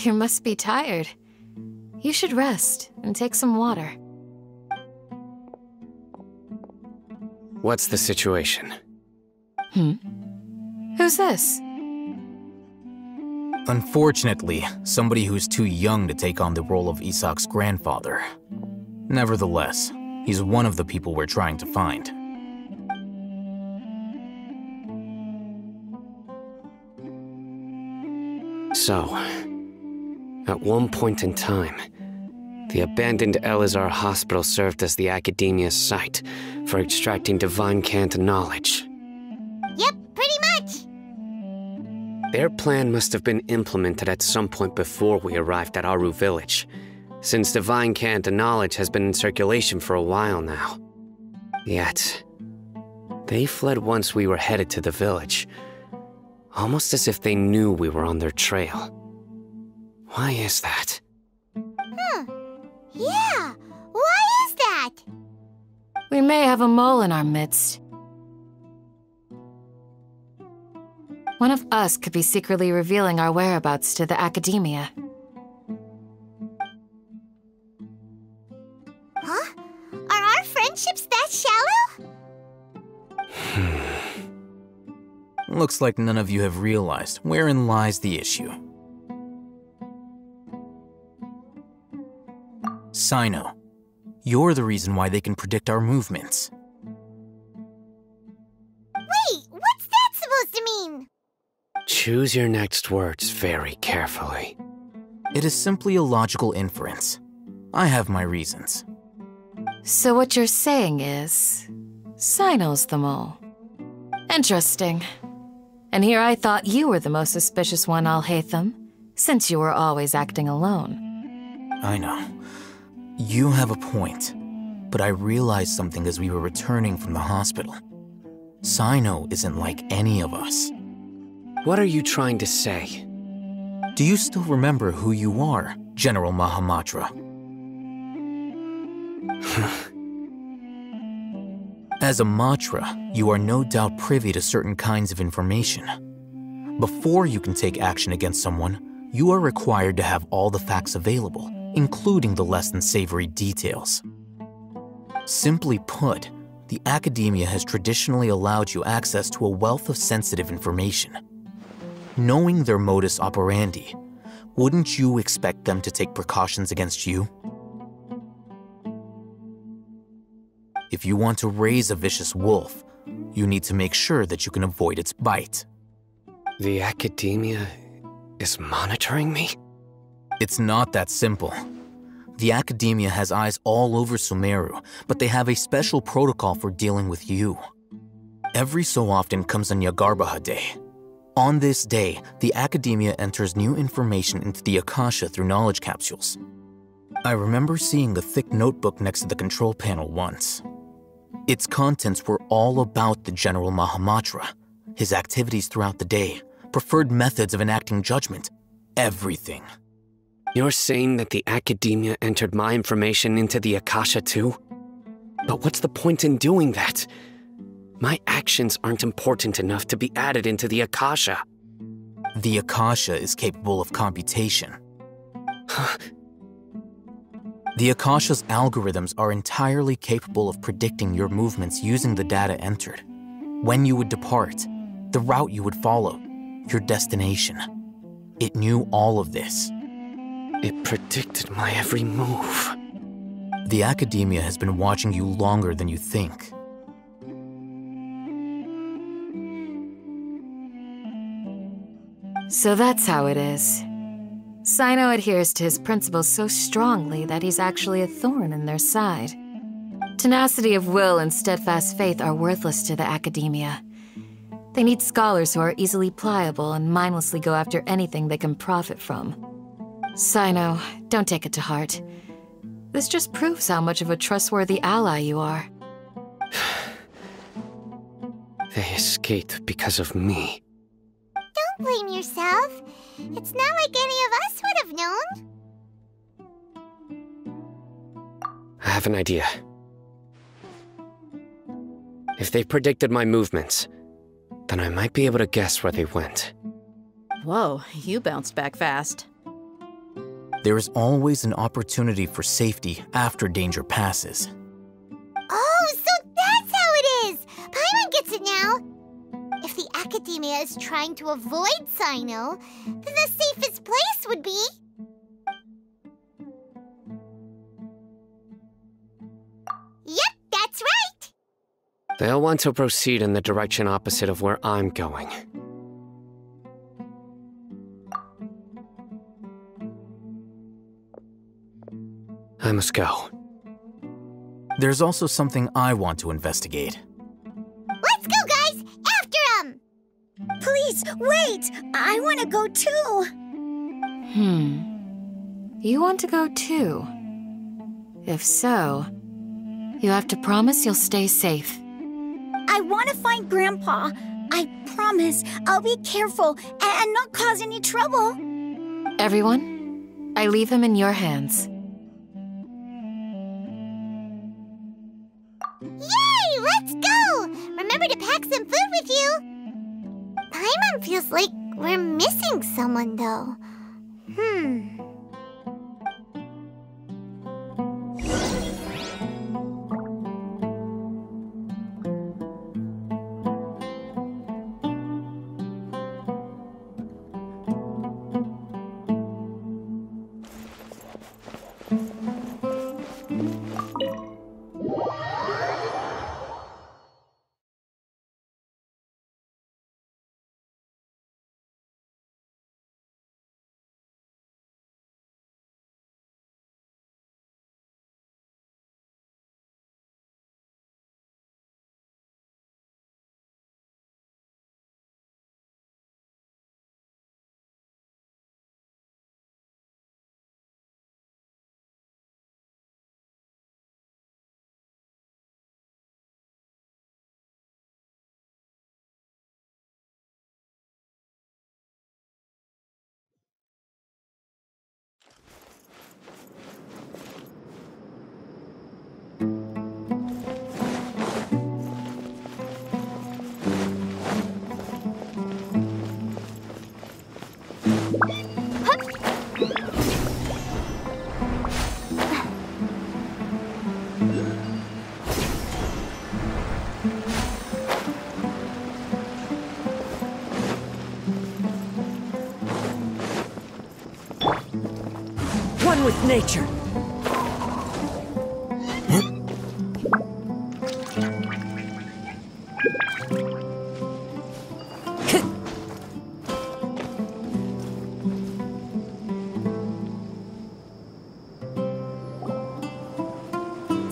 You must be tired. You should rest and take some water. What's the situation? Who's this? Unfortunately, somebody who's too young to take on the role of Isak's grandfather. Nevertheless, he's one of the people we're trying to find. So, at one point in time, the abandoned Elazar Hospital served as the Academia's site for extracting divine cant knowledge. Yep, pretty much! Their plan must have been implemented at some point before we arrived at Aru Village, since divine cant knowledge has been in circulation for a while now. Yet, they fled once we were headed to the village, almost as if they knew we were on their trail. Why is that? Yeah, why is that? We may have a mole in our midst. One of us could be secretly revealing our whereabouts to the Academia. Huh? Are our friendships that shallow? Looks like none of you have realized wherein lies the issue. Sino, you're the reason why they can predict our movements. Wait, what's that supposed to mean? Choose your next words very carefully. It is simply a logical inference. I have my reasons. So what you're saying is, Sino's the mole. Interesting. And here I thought you were the most suspicious one, Alhaitham, since you were always acting alone. I know. You have a point, but I realized something as we were returning from the hospital. Sino isn't like any of us. What are you trying to say? Do you still remember who you are, General Mahamatra? As a Matra, you are no doubt privy to certain kinds of information. Before you can take action against someone, you are required to have all the facts available, including the less than savory details. Simply put, the Academia has traditionally allowed you access to a wealth of sensitive information. Knowing their modus operandi, wouldn't you expect them to take precautions against you? If you want to raise a vicious wolf, you need to make sure that you can avoid its bite. The Academia is monitoring me? It's not that simple. The Academia has eyes all over Sumeru, but they have a special protocol for dealing with you. Every so often comes a Nyagarbaha Day. On this day, the Academia enters new information into the Akasha through knowledge capsules. I remember seeing the thick notebook next to the control panel once. Its contents were all about the General Mahamatra, his activities throughout the day, preferred methods of enacting judgment, everything. You're saying that the Academia entered my information into the Akasha too? But what's the point in doing that? My actions aren't important enough to be added into the Akasha. The Akasha is capable of computation. The Akasha's algorithms are entirely capable of predicting your movements using the data entered. When you would depart, the route you would follow, your destination. It knew all of this. It predicted my every move. The Academia has been watching you longer than you think. So that's how it is. Sino adheres to his principles so strongly that he's actually a thorn in their side. Tenacity of will and steadfast faith are worthless to the Academia. They need scholars who are easily pliable and mindlessly go after anything they can profit from. Sino, don't take it to heart. This just proves how much of a trustworthy ally you are. They escaped because of me. Don't blame yourself. It's not like any of us would have known. I have an idea. If they predicted my movements, then I might be able to guess where they went. Whoa, you bounced back fast. There is always an opportunity for safety after danger passes. Oh, so that's how it is! Paimon gets it now! If the Academia is trying to avoid Sino, then the safest place would be... Yep, that's right! They'll want to proceed in the direction opposite of where I'm going. I must go. There's also something I want to investigate. Let's go, guys! After him! Please, wait! I want to go too! You want to go too? If so, you have to promise you'll stay safe. I want to find Grandpa. I promise I'll be careful and not cause any trouble. Everyone, I leave him in your hands. Yay! Let's go! Remember to pack some food with you! Paimon feels like we're missing someone, though. One with nature.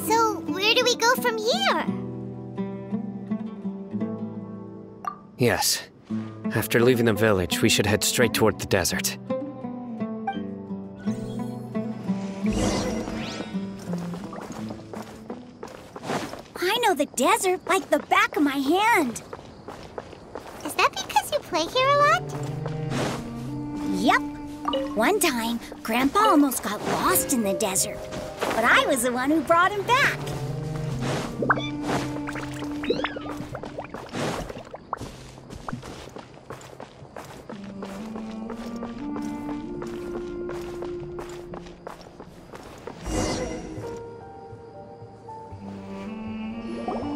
So, where do we go from here? Yes. After leaving the village, we should head straight toward the desert. I know the desert like the back of my hand. Is that because you play here a lot? Yep. One time, Grandpa almost got lost in the desert, but I was the one who brought him back.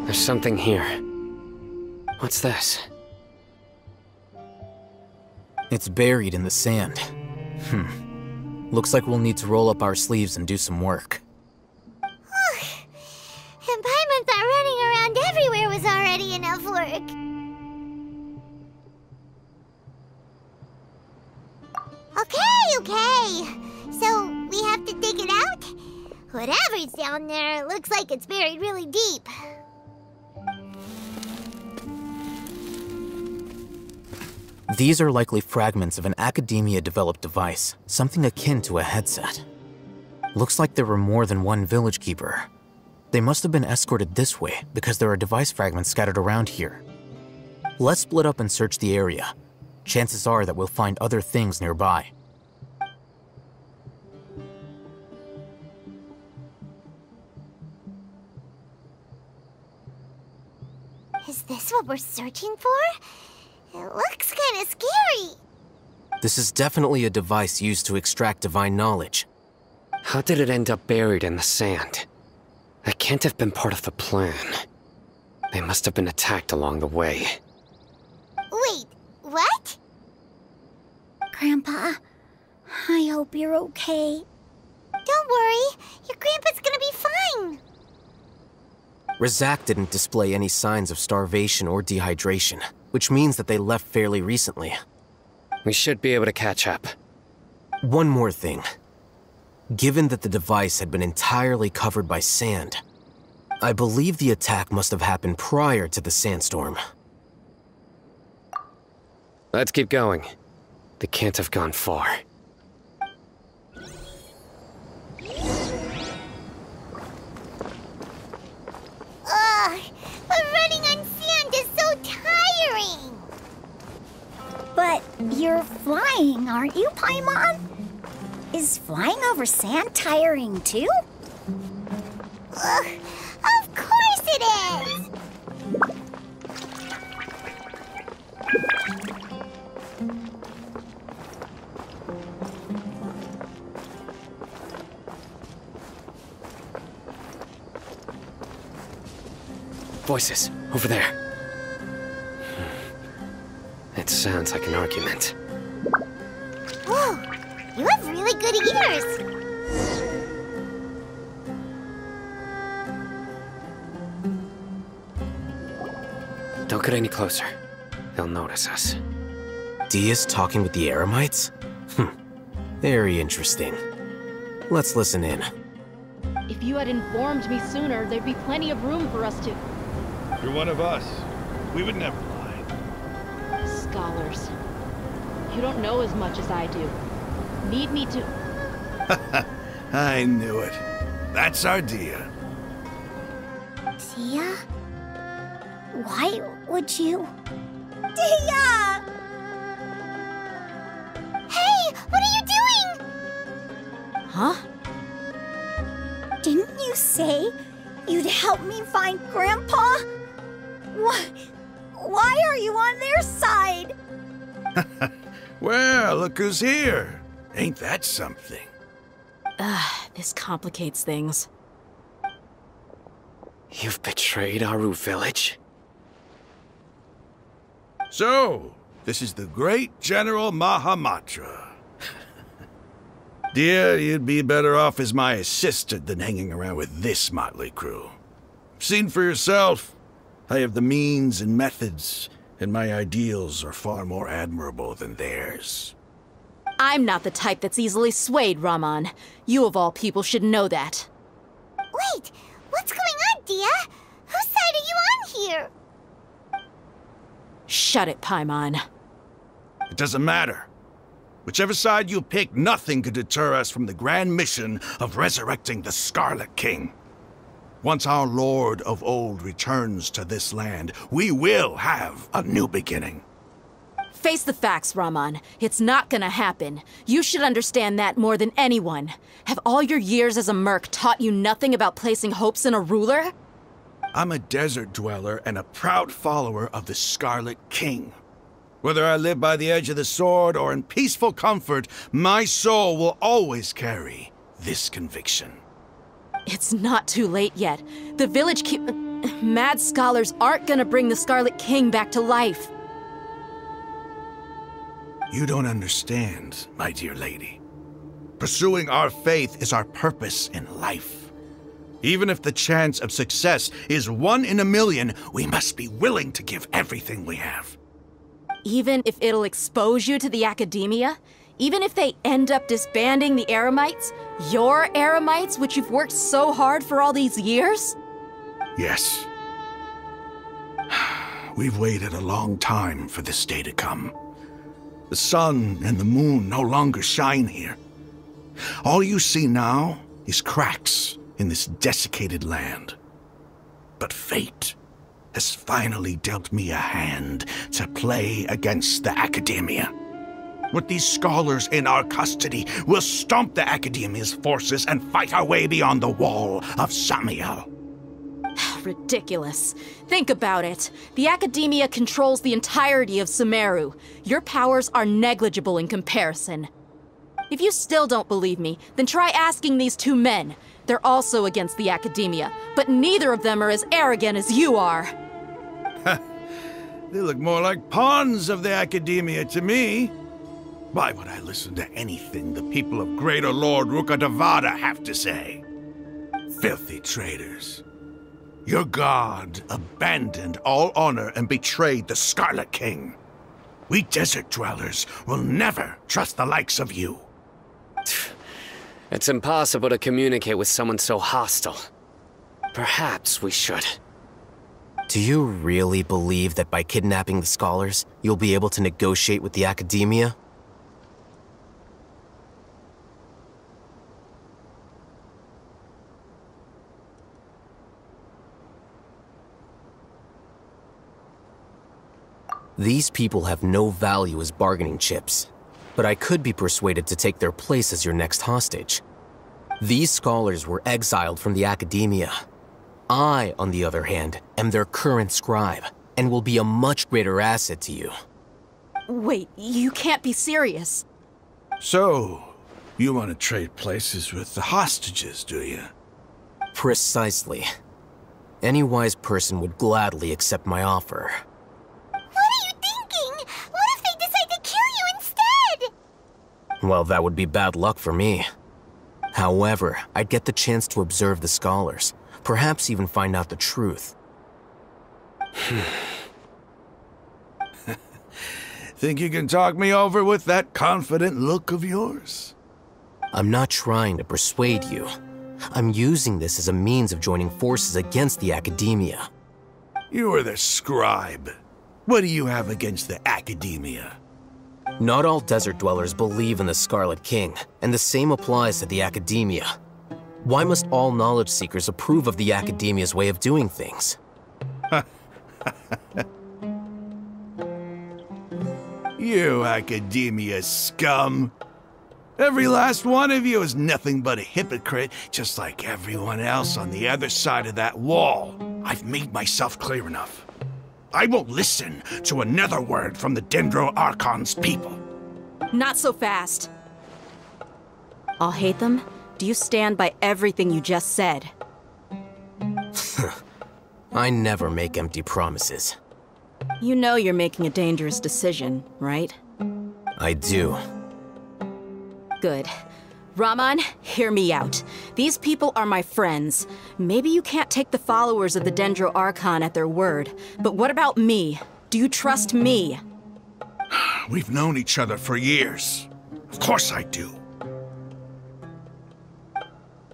There's something here. What's this? It's buried in the sand. Looks like we'll need to roll up our sleeves and do some work. And Paimon thought running around everywhere was already enough work. Okay. So, we have to dig it out? Whatever's down there, looks like it's buried really deep. These are likely fragments of an Academia-developed device, something akin to a headset. Looks like there were more than one village keeper. They must have been escorted this way because there are device fragments scattered around here. Let's split up and search the area. Chances are that we'll find other things nearby. Is this what we're searching for? It looks kind of scary. This is definitely a device used to extract divine knowledge. How did it end up buried in the sand? That can't have been part of the plan. They must have been attacked along the way. Wait, what? Grandpa, I hope you're okay. Don't worry, your grandpa's gonna be fine. Razak didn't display any signs of starvation or dehydration, which means that they left fairly recently. We should be able to catch up. One more thing. Given that the device had been entirely covered by sand, I believe the attack must have happened prior to the sandstorm. Let's keep going. They can't have gone far. Ugh, but running on sand is so tiring. But you're flying, aren't you, Paimon? Is flying over sand tiring too? Ugh, of course it is. Voices, over there. It sounds like an argument. Whoa, you have really good ears. Don't get any closer. They'll notice us. Dia's talking with the Eremites? Very interesting. Let's listen in. If you had informed me sooner, there'd be plenty of room for us to... You're one of us. We would never lie. Scholars. You don't know as much as I do. Need me to... I knew it. That's our Dia. Dia? Why would you? Dia! Hey, what are you doing? Huh? Didn't you say you'd help me find Grandpa? Why are you on their side? Well, look who's here. Ain't that something? This complicates things. You've betrayed Aru Village? So, this is the great General Mahamatra. Dear, you'd be better off as my assistant than hanging around with this motley crew. Seen for yourself. I have the means and methods, and my ideals are far more admirable than theirs. I'm not the type that's easily swayed, Raman. You of all people should know that. Wait, what's going on, Dia? Whose side are you on here? Shut it, Paimon. It doesn't matter. Whichever side you pick, nothing could deter us from the grand mission of resurrecting the Scarlet King. Once our Lord of Old returns to this land, we will have a new beginning. Face the facts, Raman. It's not gonna happen. You should understand that more than anyone. Have all your years as a merc taught you nothing about placing hopes in a ruler? I'm a desert dweller and a proud follower of the Scarlet King. Whether I live by the edge of the sword or in peaceful comfort, my soul will always carry this conviction. It's not too late yet. The village mad scholars aren't gonna bring the Scarlet King back to life. You don't understand, my dear lady. Pursuing our faith is our purpose in life. Even if the chance of success is 1 in a million, we must be willing to give everything we have. Even if it'll expose you to the academia? Even if they end up disbanding the Eremites? Your Eremites, which you've worked so hard for all these years? Yes. We've waited a long time for this day to come. The sun and the moon no longer shine here. All you see now is cracks in this desiccated land. But fate has finally dealt me a hand to play against the academia. With these scholars in our custody, we'll stomp the academia's forces and fight our way beyond the wall of Samiel. Ridiculous. Think about it. The Academia controls the entirety of Sumeru. Your powers are negligible in comparison. If you still don't believe me, then try asking these two men. They're also against the Academia, but neither of them are as arrogant as you are. They look more like pawns of the Academia to me. Why would I listen to anything the people of Greater Lord Rukkhadevata have to say? Filthy traitors. Your god abandoned all honor and betrayed the Scarlet King. We desert dwellers will never trust the likes of you. It's impossible to communicate with someone so hostile. Perhaps we should. Do you really believe that by kidnapping the scholars, you'll be able to negotiate with the Academia? These people have no value as bargaining chips, but I could be persuaded to take their place as your next hostage. These scholars were exiled from the Academia. I, on the other hand, am their current scribe, and will be a much greater asset to you. Wait, you can't be serious. So, you want to trade places with the hostages, do you? Precisely. Any wise person would gladly accept my offer. What if they decide to kill you instead? Well, that would be bad luck for me. However, I'd get the chance to observe the scholars, perhaps even find out the truth. Think you can talk me over with that confident look of yours? I'm not trying to persuade you. I'm using this as a means of joining forces against the Academia. You are the scribe. What do you have against the Academia? Not all desert dwellers believe in the Scarlet King, and the same applies to the Academia. Why must all knowledge seekers approve of the Academia's way of doing things? You Academia scum! Every last one of you is nothing but a hypocrite, just like everyone else on the other side of that wall. I've made myself clear enough. I won't listen to another word from the Dendro Archon's people. Not so fast. I'll hate them. Do you stand by everything you just said? I never make empty promises. You know you're making a dangerous decision, right? I do. Good. Raman, hear me out. These people are my friends. Maybe you can't take the followers of the Dendro Archon at their word, but what about me? Do you trust me? We've known each other for years. Of course I do.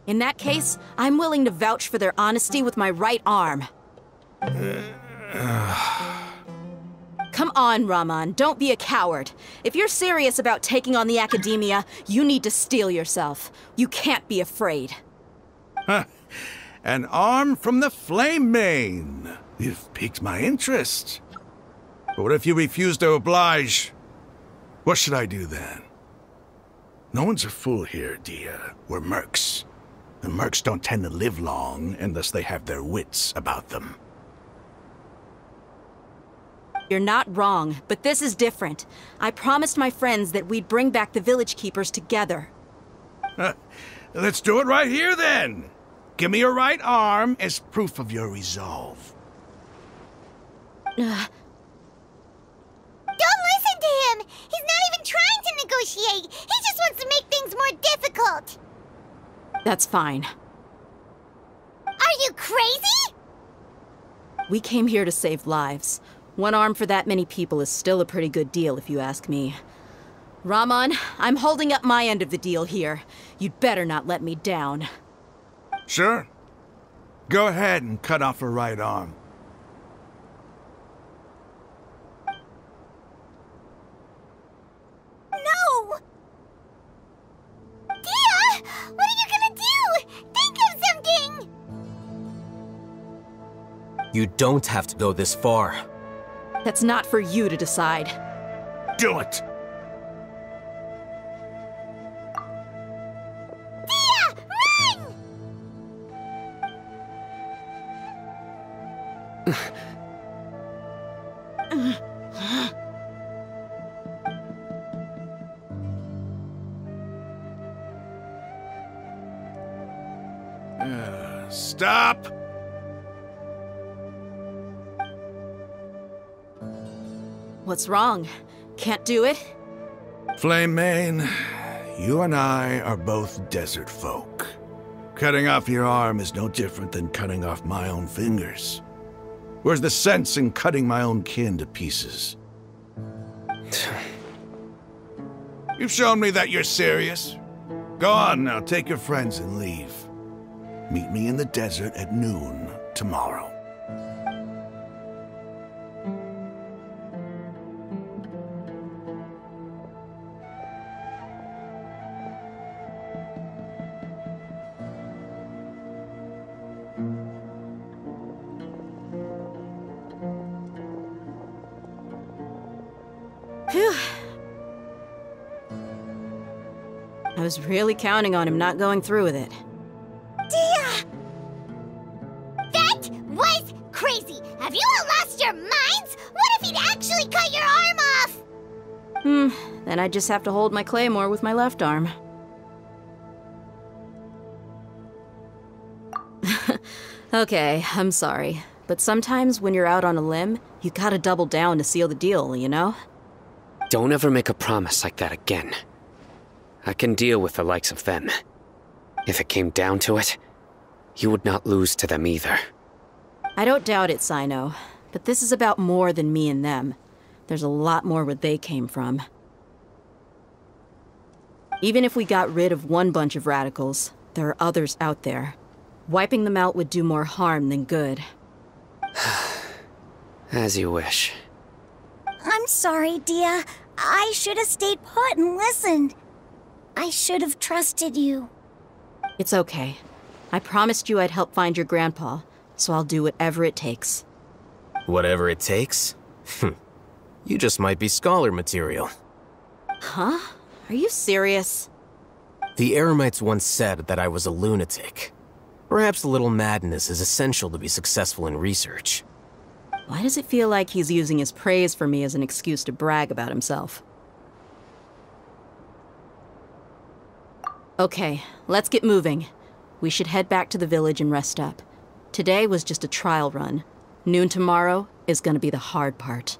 In that case, I'm willing to vouch for their honesty with my right arm. Come on, Raman, don't be a coward. If you're serious about taking on the Academia, you need to steel yourself. You can't be afraid. An arm from the Flame Mane. You've piqued my interest. But what if you refuse to oblige? What should I do then? No one's a fool here, Dia. We're mercs. And mercs don't tend to live long unless they have their wits about them. You're not wrong, but this is different. I promised my friends that we'd bring back the village keepers together. Let's do it right here, then. Give me your right arm as proof of your resolve. Don't listen to him! He's not even trying to negotiate! He just wants to make things more difficult! That's fine. Are you crazy? We came here to save lives. One arm for that many people is still a pretty good deal, if you ask me. Raman, I'm holding up my end of the deal here. You'd better not let me down. Sure. Go ahead and cut off her right arm. No! Dia! What are you gonna do? Think of something! You don't have to go this far. That's not for you to decide. Do it! Dia! Run! Stop! What's wrong? Can't do it? Flame Mane, you and I are both desert folk. Cutting off your arm is no different than cutting off my own fingers. Where's the sense in cutting my own kin to pieces? You've shown me that you're serious. Go on now, take your friends and leave. Meet me in the desert at noon tomorrow. Phew. I was really counting on him not going through with it. Dia! That was crazy! Have you all lost your minds? What if he'd actually cut your arm off? Then I just have to hold my claymore with my left arm. Okay, I'm sorry. But sometimes when you're out on a limb, you gotta double down to seal the deal, you know? Don't ever make a promise like that again. I can deal with the likes of them. If it came down to it, you would not lose to them either. I don't doubt it, Sino. But this is about more than me and them. There's a lot more where they came from. Even if we got rid of one bunch of radicals, there are others out there. Wiping them out would do more harm than good. As you wish. I'm sorry, Dia. I should have stayed put and listened. I should have trusted you. It's okay. I promised you I'd help find your grandpa, so I'll do whatever it takes. Whatever it takes? You just might be scholar material. Huh? Are you serious? The Eremites once said that I was a lunatic. Perhaps a little madness is essential to be successful in research. Why does it feel like he's using his praise for me as an excuse to brag about himself? Okay, let's get moving. We should head back to the village and rest up. Today was just a trial run. Noon tomorrow is gonna be the hard part.